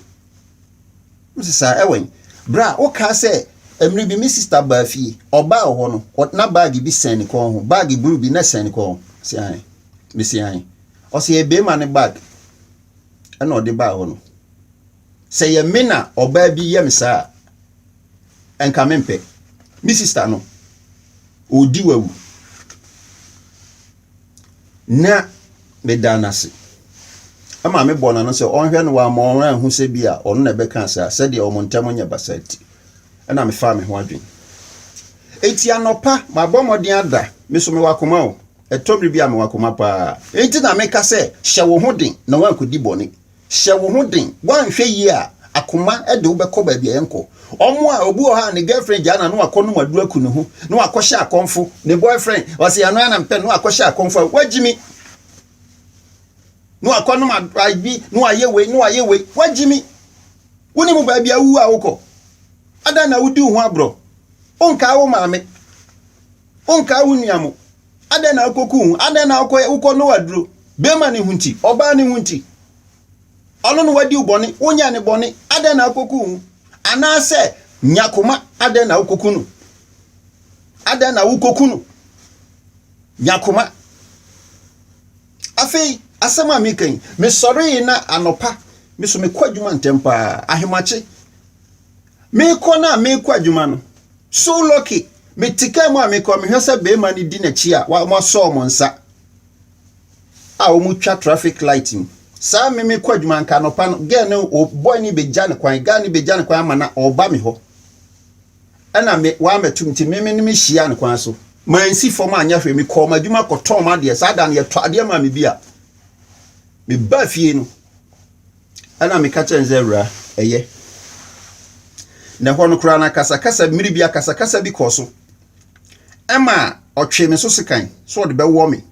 mi sister ewen bra o ka se emri bi mi sister ba fie oba ho no na bag bi sen ko ho bag blue bi na sen ko ho si an mi si an o se e be ma ne bag e na o de ba ho no se ye me na oba bi ye me sa enka mempe mi sister no odi wawu na me danase ama me bona no se onhwe no wa ma onran hu se bia ono na be kan se de omontam nya basati na me fa me ho adwen eti anopa ma bomodin ada me so me wakoma o etobri bia me wakoma pa enti na me ka se hye wo ho den na wan kodi bone hye wo ho den wan hwe yi a akoma e de wo be ko ba bia enko omo a obu o ha ne girlfriend jana no akono madu akunu ho no akɔhye akonfo ne boyfriend wase ya no ana mpe no akɔhye akonfo wagimi no akono ma no ayewe wagimi woni mu ba bia wu a wokɔ ada na wudi ho abro onka wo maame onka wo nuamo ada na akoku hu ada na akɔ no waduro be ma ne hunti oba ne hunti ono no wadi ubone onya ne bone ada na akoku hu ana se nyakoma ada na ukokunu ada na ukokunu nyakoma afei asema mi kan me sori na anopa me so me kwadwuma ntempa ahemache me kona me kwadwuma no so lucky me tika mu a me ko me hwese be ma ni di na chi a wa mo so mo nsa a wo mutwa traffic light mu saa me kwa adwuma nka no pa no girl no o boy ni begya ne kwan girl ni begya ne kwan ama na oba me ho ana me wa metum ti me ni me hia ne kwan so mansi fom anya hwe me ko ma adwuma koton ma de saa da ne to ade ma me bia me ba fie no ana me ka chenze wura eye na ho no kura na kasa mmiri bia kasa bi koso ema otwe me so sekan so de be wo me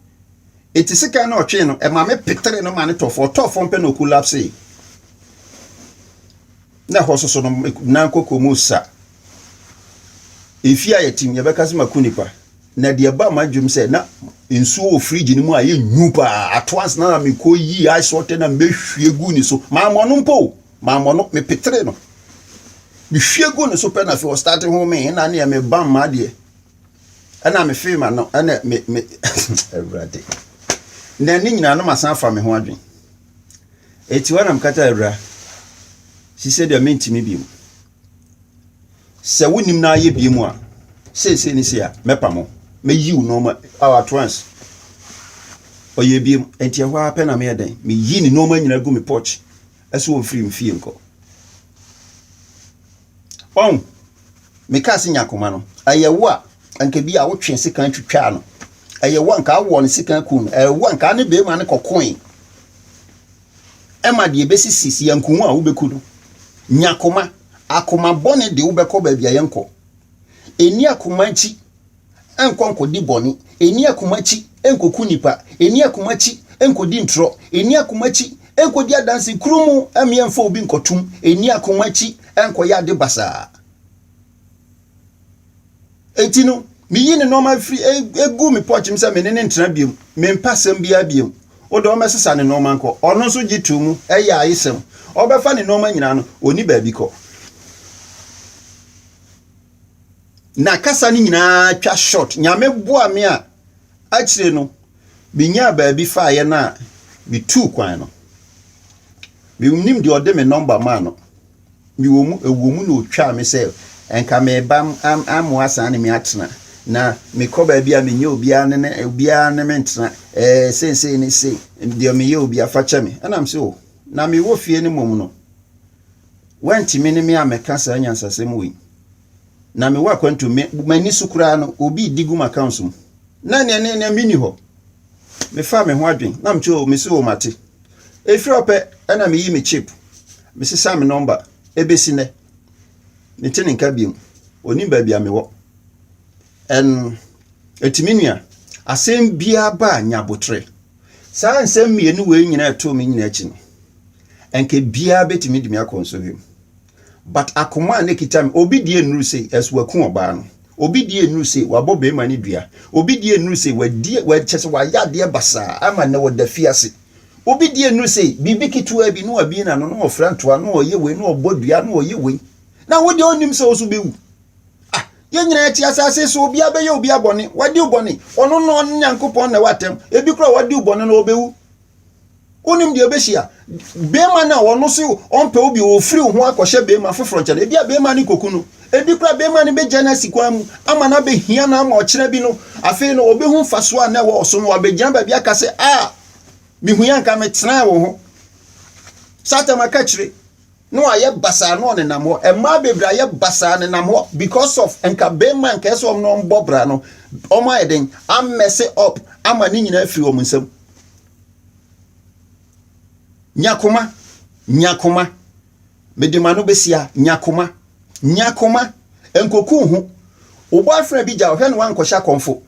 eti sekan na otwe no ema me petere no ma ne tofo mpe no collapse na ho so no na nkoko musa efia yetim ye be kase makunipa na de ba ma dwum se na nsuo fridge ni mu aye nyupa atwas na me ko yi ice water na me hwie gu ni so ma mono mpo ma mono me petere no me hwie gu ni so pe na fi starting home me na na me bam ma de ana me fe ma no ana me everyday na ni nyina no masan fa me ho adwen eti wana mkata evra she said ya mentimi bi mu se wonim na aye bi mu a se ni se ya mepa mo me yiw no ma our trans oye bi mu enti ho apɛ na me eden me yi ni no ma nyina gu me porch eso wo free me fie nko on me ka se nyakoma no ayewo a anka bi a wo twen sekan twetwa no ayewo anka wo ne sekan ku no ayewo anka ne be ma ne kokoin ema de besisi yankunwa a wo beku no nyakoma akoma bone de wo beko ba bia yenko eni akoma chi enkonko di boni eni akoma chi enkoku nipa eni akoma chi enkodi ntro eni akoma chi enkodi adanse krumu amiemfa obi nkotum eni akoma chi enkoya de basa etino mi yini normal free egu mi porch mi se me ne ntra biem me mpasem bia biem o do mesesa ne normal nko ono so gitumu eya ayisem obefa ne normal nyina no oni ba bi ko na kasa ni nyina twa short nyame boa me a akire no binya ba bi fa ye na bi tu kwan no bi nim de ode me number ma no bi wo mu ewo no twa me se enka me bam am wasa ne me atena na me ko ba bia me nye obia ne me ntena sense ni se de me ye obia fa che me ana am se o na me wo fie ni mom no wanti me ne me ameka sa nyansasem wi na me wa kwantu me mani sukura no obi digu accounts mu na ne mini ho me fa me ho adwen na mcho me se o mate efi ope ana me yi me chip me se sa me number ebesi ne me tene nka biem oni ba bia me wo en etiminua asem bia ba nyabotre sa nsem mienu we nyina to me nyina achi no enke bia betimi dimi akonso biem but akoma ne kitam obi die nuru sei eswaku oba no obi die nuru sei wabo be mani dua obi die nuru sei wa chese wa yade basa ama ne woda fiase obi die nuru sei bibi kitua bi no abi na no ofrantoa no oye we no obodua no oye we na wodi onim se oso bewu ah ye nyina ati asase so obi abaye obi abone wadi ubone ono no nyankopon na watem ebi kura wadi ubone no obewu onim de obehia bema na wono so onpe obi ofiri ho akọhye bema foforo nche ebi bema ni kokunu ebi kura bema ni beja na sikwamu ama na behia na ama okire bi no afi no obehu faso a na wo oso no abegina ba bi akase ah mihu yanka metena wo ho sata makachire no aye basa no ne namo e ma bebra aye basa ne namo because of enka bema nka eso no mbobra no o ma eden am mess up ama ni nyina afiri o munsam nyakoma medimano besia nyakoma enkoku hu o boyfriend bi ja wo hwe no wankosha konfo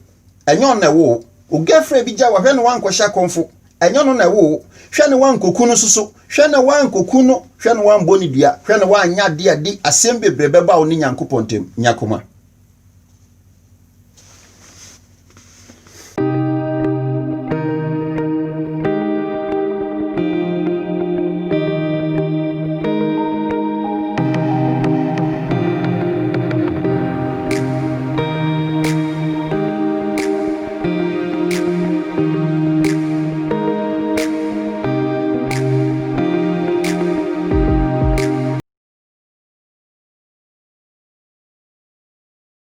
enyo na wo o girlfriend bi ja wo hwe no wankosha konfo enyo no na wo hwe no wankoku no soso hwe no wankoku no hwe no wanboni dua hwe no wanya de asem bebrebe ba wo ni nyankopɔntem nyakoma